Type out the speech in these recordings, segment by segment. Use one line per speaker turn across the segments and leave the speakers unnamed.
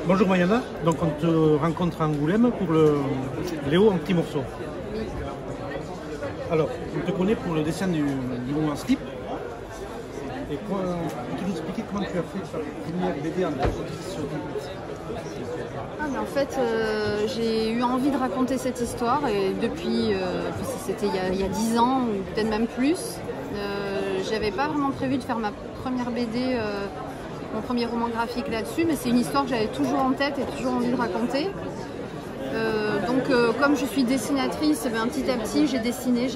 Bonjour Mariana, donc on te rencontre à Angoulême pour le Léo en petits morceaux.
Oui.
Alors, on te connaît pour le dessin du mouvement slip. Et peux-tu nous expliquer comment tu as fait ta première BD en sur
Mais en fait, j'ai eu envie de raconter cette histoire et depuis, c'était il y a 10 ans ou peut-être même plus, j'avais pas vraiment prévu de faire ma première BD, mon premier roman graphique là-dessus, mais c'est une histoire que j'avais toujours en tête et toujours envie de raconter. Comme je suis dessinatrice, petit à petit j'ai dessiné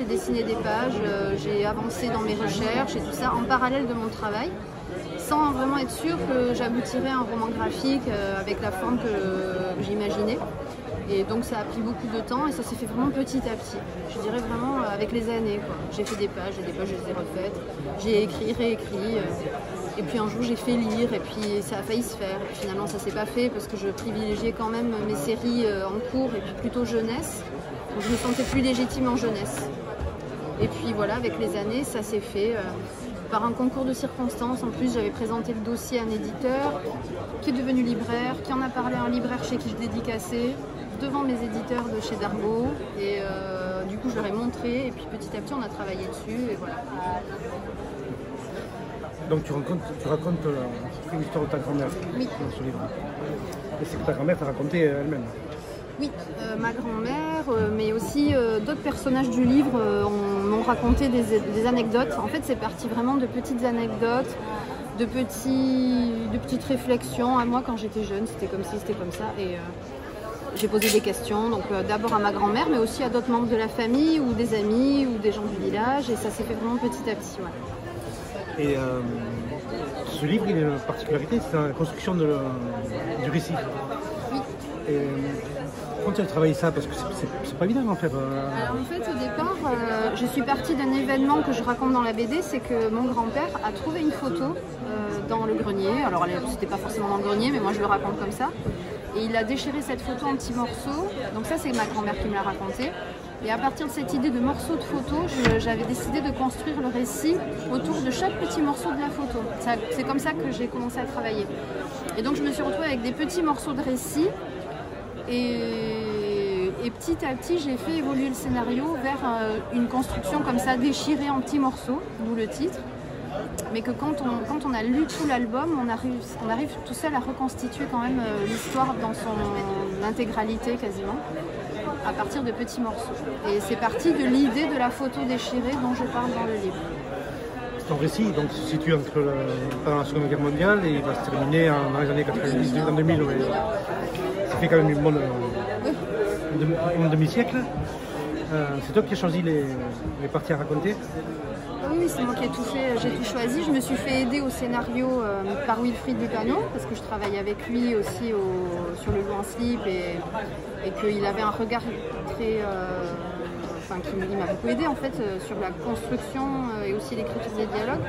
des pages, j'ai avancé dans mes recherches et tout ça en parallèle de mon travail, sans vraiment être sûre que j'aboutirais à un roman graphique avec la forme que j'imaginais. Et donc ça a pris beaucoup de temps et ça s'est fait vraiment petit à petit. Je dirais vraiment avec les années. J'ai fait des pages, je les ai refaites, j'ai écrit, réécrit. Et puis un jour j'ai fait lire et puis ça a failli se faire. Et finalement ça s'est pas fait parce que je privilégiais quand même mes séries en cours et puis plutôt jeunesse. Donc je me sentais plus légitime en jeunesse. Et puis voilà, avec les années ça s'est fait par un concours de circonstances. En plus j'avais présenté le dossier à un éditeur qui est devenu libraire, qui en a parlé à un libraire chez qui je dédicaçais, devant mes éditeurs de chez Dargaud. Et du coup je leur ai montré et puis petit à petit on a travaillé dessus et voilà.
Donc tu racontes l'histoire de ta grand-mère dans ce livre. Et c'est que ta grand-mère t'a raconté elle-même.
Oui, ma grand-mère, mais aussi d'autres personnages du livre m'ont raconté des anecdotes. En fait, c'est parti vraiment de petites anecdotes, de petites réflexions. À moi, quand j'étais jeune, c'était comme ci, c'était comme ça. Et j'ai posé des questions, donc d'abord à ma grand-mère, mais aussi à d'autres membres de la famille, ou des amis, ou des gens du village. Et ça s'est fait vraiment petit à petit. Ouais.
Et ce livre, il a une particularité, c'est la construction du récit.
Oui.
Et quand tu as travaillé ça, parce que c'est pas évident en fait.
Alors en fait au départ, je suis partie d'un événement que je raconte dans la BD, c'est que mon grand-père a trouvé une photo dans le grenier. Alors c'était pas forcément dans le grenier, mais moi je le raconte comme ça. Et il a déchiré cette photo en petits morceaux. Donc ça c'est ma grand-mère qui me l'a raconté. Et à partir de cette idée de morceaux de photo, j'avais décidé de construire le récit autour de chaque petit morceau de la photo. C'est comme ça que j'ai commencé à travailler. Et donc je me suis retrouvée avec des petits morceaux de récit. Et petit à petit, j'ai fait évoluer le scénario vers une construction comme ça, déchirée en petits morceaux, d'où le titre. Mais que quand on a lu tout l'album, on arrive tout seul à reconstituer quand même l'histoire dans son intégralité quasiment, à partir de petits morceaux. Et c'est parti de l'idée de la photo déchirée dont je parle dans le livre.
Ton récit donc, se situe pendant la Seconde Guerre mondiale et il va se terminer dans les années 90, en 2000. Ouais. Ça fait quand même une bonne demi-siècle. C'est toi qui as choisi les parties à raconter?
Oui, c'est moi qui ai tout fait, j'ai tout choisi. Je me suis fait aider au scénario par Wilfried Lupano, parce que je travaille avec lui aussi sur le loup en slip et qu'il avait un regard très... il m'a beaucoup aidé en fait sur la construction et aussi l'écriture des dialogues.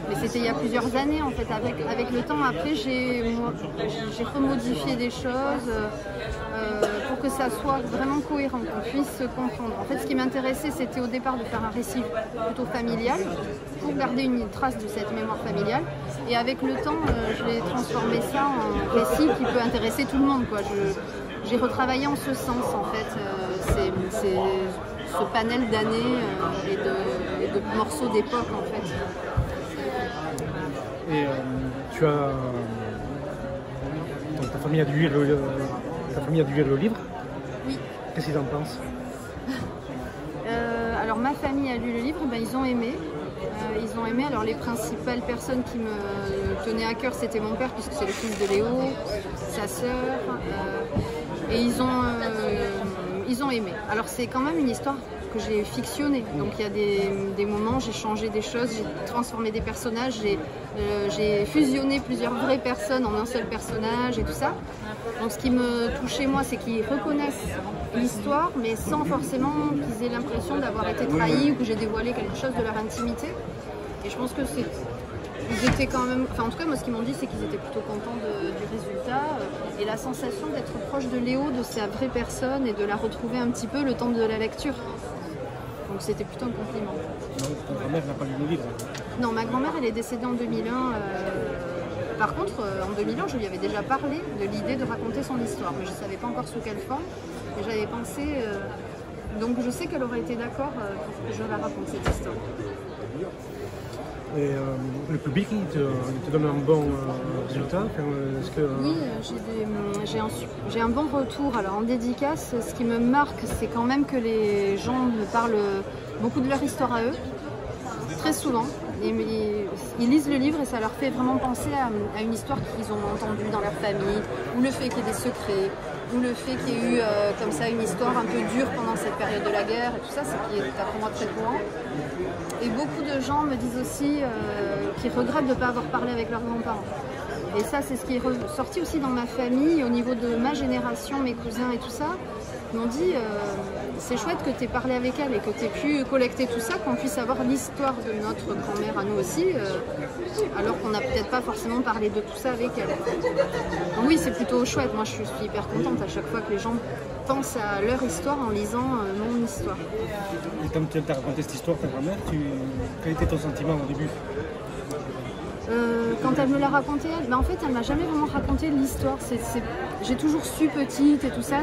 Mais c'était il y a plusieurs années en fait. Avec le temps, après, j'ai remodifié des choses pour que ça soit vraiment cohérent, qu'on puisse se comprendre. En fait, ce qui m'intéressait, c'était au départ de faire un récit plutôt familial pour garder une trace de cette mémoire familiale. Et avec le temps, je vais transformer ça en récit qui peut intéresser tout le monde, quoi. J'ai retravaillé en ce sens en fait. C'est ce panel d'années et de morceaux d'époque en fait.
Et tu as... Donc, ta famille a dû lire le livre.
Oui.
Qu'est-ce qu'ils en pensent?
Alors ma famille a lu le livre, ils ont aimé. Ils ont aimé. Alors les principales personnes qui me tenaient à cœur, c'était mon père puisque c'est le fils de Léo, sa sœur. Et ils ont aimé. Alors c'est quand même une histoire que j'ai fictionnée. Donc il y a des moments, j'ai changé des choses, j'ai transformé des personnages, j'ai fusionné plusieurs vraies personnes en un seul personnage et tout ça. Donc ce qui me touchait moi, c'est qu'ils reconnaissent l'histoire, mais sans forcément qu'ils aient l'impression d'avoir été trahis ou que j'ai dévoilé quelque chose de leur intimité. Et je pense que ils étaient quand même... Enfin en tout cas, moi ce qu'ils m'ont dit, c'est qu'ils étaient plutôt contents du résultat. Et la sensation d'être proche de Léo, de sa vraie personne et de la retrouver un petit peu le temps de la lecture. Donc c'était plutôt un compliment.
Donc, ta grand-mère n'a pas lu le livre?
Non, ma grand-mère elle est décédée en 2001 Par contre, en 2001, je lui avais déjà parlé de l'idée de raconter son histoire, mais je ne savais pas encore sous quelle forme. Et j'avais pensé... donc je sais qu'elle aurait été d'accord pour que je la raconte, cette histoire.
Et le public, il te donne un bon résultat?
Oui, j'ai un bon retour. Alors en dédicace, ce qui me marque, c'est quand même que les gens me parlent beaucoup de leur histoire à eux, très souvent. Ils lisent le livre et ça leur fait vraiment penser à une histoire qu'ils ont entendue dans leur famille, ou le fait qu'il y ait des secrets, ou le fait qu'il y ait eu comme ça une histoire un peu dure pendant cette période de la guerre et tout ça, c'est qui est pour moi très courant. Et beaucoup de gens me disent aussi qu'ils regrettent de ne pas avoir parlé avec leurs grands-parents. Et ça, c'est ce qui est ressorti aussi dans ma famille, au niveau de ma génération, mes cousins et tout ça. Ils m'ont dit, c'est chouette que tu aies parlé avec elle et que tu aies pu collecter tout ça, qu'on puisse avoir l'histoire de notre grand-mère à nous aussi, alors qu'on n'a peut-être pas forcément parlé de tout ça avec elle. Donc oui, c'est plutôt chouette. Moi, je suis hyper contente à chaque fois que les gens pensent à leur histoire en lisant mon histoire.
Et comme tu as raconté cette histoire, ta grand-mère, quel était ton sentiment au début?
Quand elle me l'a raconté, en fait, elle m'a jamais vraiment raconté l'histoire. J'ai toujours su petite et tout ça.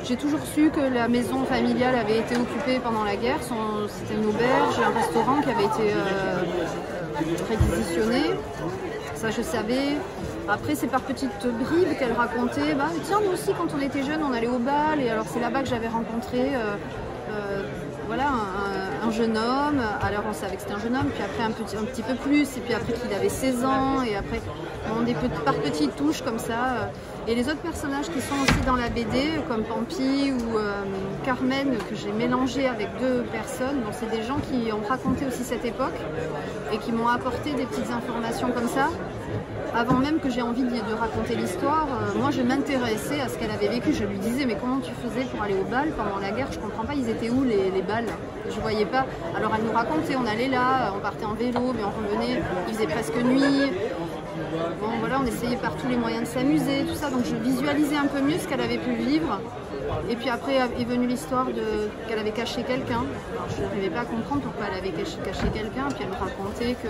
J'ai toujours su que la maison familiale avait été occupée pendant la guerre. C'était une auberge, un restaurant qui avait été réquisitionné. Ça, je savais. Après, c'est par petites bribes qu'elle racontait. Tiens, nous aussi, quand on était jeunes, on allait au bal. Et alors, c'est là-bas que j'avais rencontré voilà, un jeune homme. Alors, on savait que c'était un jeune homme, puis après un petit peu plus. Et puis après qu'il avait 16 ans. Et après, par petites touches comme ça. Et les autres personnages qui sont aussi dans la BD, comme Pampi ou Carmen, que j'ai mélangé avec deux personnes, bon, c'est des gens qui ont raconté aussi cette époque et qui m'ont apporté des petites informations comme ça. Avant même que j'ai envie de raconter l'histoire, moi je m'intéressais à ce qu'elle avait vécu. Je lui disais, mais comment tu faisais pour aller au bal pendant la guerre? Je comprends pas, ils étaient où les bals? Je voyais pas. Alors elle nous racontait, on allait là, on partait en vélo, mais on revenait, il faisait presque nuit. Bon voilà, on essayait par tous les moyens de s'amuser, tout ça, donc je visualisais un peu mieux ce qu'elle avait pu vivre. Et puis après est venue l'histoire qu'elle avait caché quelqu'un. Je n'arrivais pas à comprendre pourquoi elle avait caché quelqu'un, puis elle me racontait que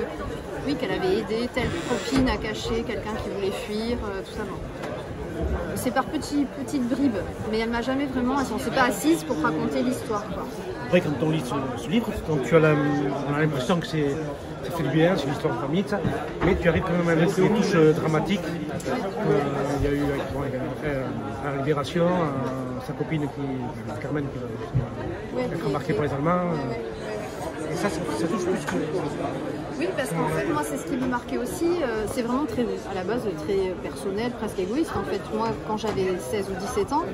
oui, qu'elle avait aidé telle copine à cacher quelqu'un qui voulait fuir, tout ça. Bon. C'est par petites bribes, mais elle m'a jamais vraiment, on ne s'est pas assise pour raconter l'histoire.
Après, quand on lit ce livre, donc on a l'impression que c'est fait du bien, c'est une histoire de famille, ça, mais tu arrives quand même à mettre des touches dramatiques. Il y a eu à la Libération, sa copine Carmen qui a été embarquée par les Allemands. Et ça touche plus que...
Oui, parce qu'en fait, moi, c'est ce qui me marquait aussi. C'est vraiment très, à la base, très personnel, presque égoïste. En fait, moi, quand j'avais 16 ou 17 ans,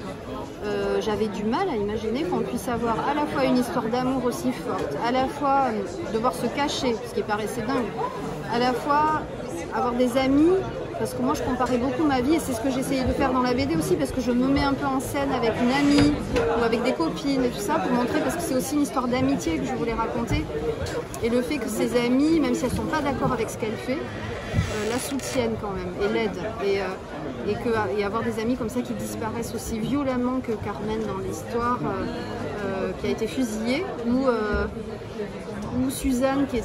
j'avais du mal à imaginer qu'on puisse avoir à la fois une histoire d'amour aussi forte, à la fois devoir se cacher, ce qui paraissait dingue, à la fois avoir des amis. Parce que moi je comparais beaucoup ma vie et c'est ce que j'essayais de faire dans la BD aussi, parce que je me mets un peu en scène avec une amie ou avec des copines et tout ça pour montrer, parce que c'est aussi une histoire d'amitié que je voulais raconter, et le fait que ses amies, même si elles ne sont pas d'accord avec ce qu'elle fait, la soutiennent quand même et l'aident, et avoir des amis comme ça qui disparaissent aussi violemment que Carmen dans l'histoire, qui a été fusillée, ou Suzanne qui est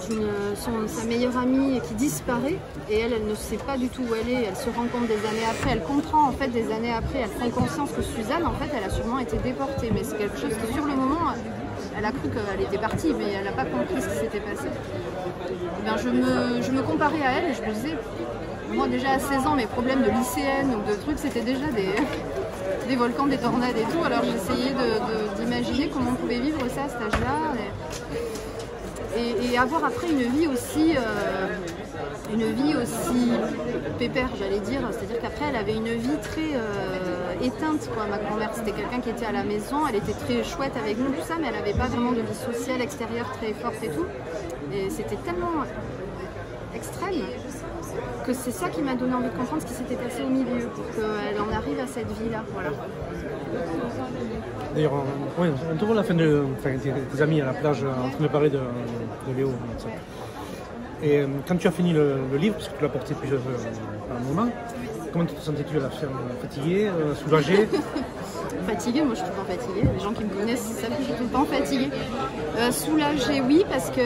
sa meilleure amie et qui disparaît, et elle ne sait pas du tout où elle est, elle se rend compte des années après, elle comprend en fait des années après, elle prend conscience que Suzanne en fait elle a sûrement été déportée, mais c'est quelque chose qui sur le moment elle a cru qu'elle était partie, mais elle n'a pas compris ce qui s'était passé. Et bien, je me comparais à elle et je me disais, moi déjà à 16 ans mes problèmes de lycéenne ou de trucs c'était déjà des volcans, des tornades et tout, alors j'essayais d'imaginer comment on pouvait vivre ça à cet âge-là. Et avoir après une vie aussi pépère, j'allais dire, c'est-à-dire qu'après elle avait une vie très éteinte, quoi. Ma grand-mère c'était quelqu'un qui était à la maison, elle était très chouette avec nous, tout ça, mais elle n'avait pas vraiment de vie sociale extérieure très forte et tout, et c'était tellement extrême que c'est ça qui m'a donné envie de comprendre ce qui s'était passé au milieu, pour qu'elle en arrive à cette vie-là, voilà.
D'ailleurs, on te voit la fin de tes amis à la plage en train de parler de Léo. Et quand tu as fini le livre, parce que tu l'as porté plusieurs par un moment, comment te sentais-tu à la fin? Fatiguée, soulagée?
Fatiguée, moi je suis tout le temps fatiguée. Les gens qui me connaissent savent que je suis tout le temps fatiguée. Soulagée, oui, parce que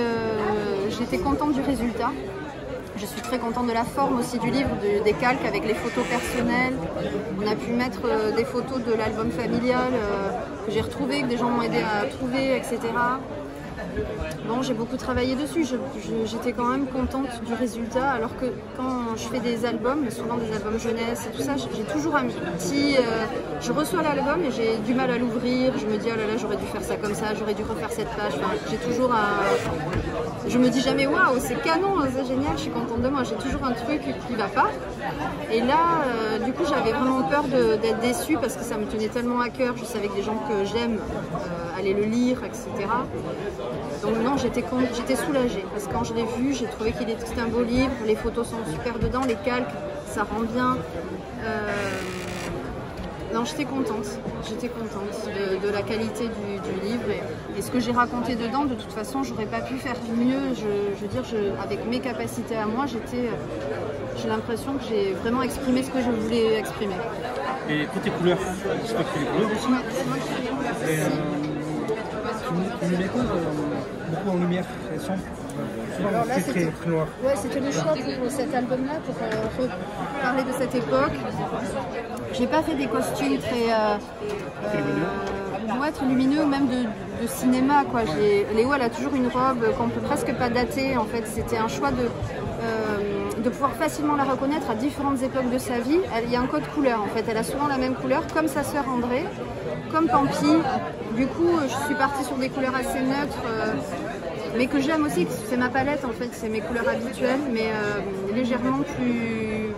j'étais contente du résultat. Je suis très contente de la forme aussi du livre, des calques avec les photos personnelles. On a pu mettre des photos de l'album familial que j'ai retrouvé, que des gens m'ont aidé à trouver, etc. Bon, j'ai beaucoup travaillé dessus, j'étais quand même contente du résultat, alors que quand je fais des albums, souvent des albums jeunesse et tout ça, j'ai toujours un petit... je reçois l'album et j'ai du mal à l'ouvrir, je me dis oh là là, j'aurais dû faire ça comme ça, j'aurais dû refaire cette page, enfin, j'ai toujours un... Je me dis jamais waouh, c'est canon, c'est génial, je suis contente de moi, j'ai toujours un truc qui va pas. Et là, du coup, j'avais vraiment peur d'être déçue parce que ça me tenait tellement à cœur, je savais que des gens que j'aime allaient le lire, etc. Donc non, j'étais soulagée parce que quand je l'ai vu, j'ai trouvé qu'il était un beau livre, les photos sont super dedans, les calques, ça rend bien. Non, j'étais contente de la qualité du livre et ce que j'ai raconté dedans, de toute façon, j'aurais pas pu faire mieux. Je veux dire, avec mes capacités à moi, j'ai l'impression que j'ai vraiment exprimé ce que je voulais exprimer.
Et côté couleurs, tu respectes les couleurs aussi. Tu mets quoi beaucoup en lumière, elles sont souvent
là,
très noir.
Ouais, c'était le choix pour cet album-là, pour parler de cette époque. J'ai pas fait des costumes très lumineux ou même de cinéma, quoi. Léo, elle a toujours une robe qu'on peut presque pas dater. En fait, c'était un choix de pouvoir facilement la reconnaître à différentes époques de sa vie. Il y a un code couleur, en fait. Elle a souvent la même couleur, comme sa sœur André, comme Pampi. Du coup, je suis partie sur des couleurs assez neutres, mais que j'aime aussi. C'est ma palette, en fait. C'est mes couleurs habituelles, mais légèrement plus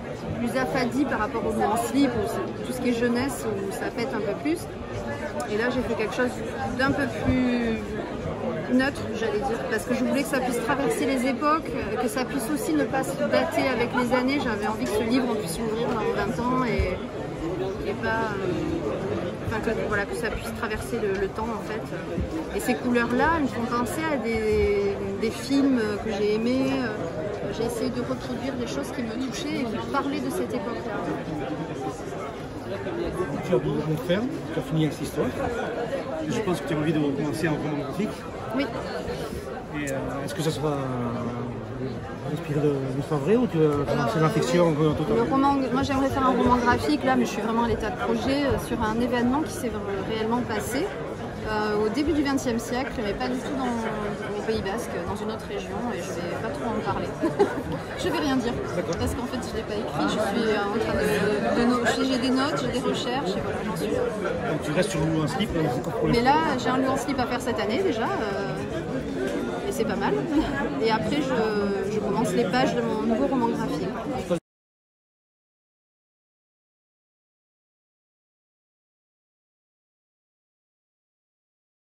affadies par rapport au long slip, ou tout ce qui est jeunesse, où ça pète un peu plus. Et là, j'ai fait quelque chose d'un peu plus neutre, j'allais dire, parce que je voulais que ça puisse traverser les époques, que ça puisse aussi ne pas se dater avec les années. J'avais envie que ce livre, on puisse l'ouvrir dans 20 ans et pas... voilà, que ça puisse traverser le temps, en fait. Et ces couleurs-là, elles me font penser à des films que j'ai aimés. J'ai essayé de reproduire des choses qui me touchaient et qui parlaient de cette époque-là.
Tu as besoin de faire, tu as fini avec cette histoire. Je pense que tu as envie de recommencer un roman graphique.
Oui.
Et est-ce que ça sera inspiré d'une histoire vraie ou tu vas commencer la fiction
moi j'aimerais faire un roman graphique là, mais je suis vraiment à l'état de projet sur un événement qui s'est réellement passé au début du XXe siècle, mais pas du tout au Pays Basque, dans une autre région, et je vais pas trop en parler. Je vais rien dire, parce qu'en fait je l'ai pas écrit, je suis en train j'ai des notes, j'ai des recherches, et voilà, j'en suis là.
Donc tu restes sur le loup en slip,
mais là j'ai un loup en slip à faire cette année déjà, et c'est pas mal. Et après je commence les pages de mon nouveau roman graphique.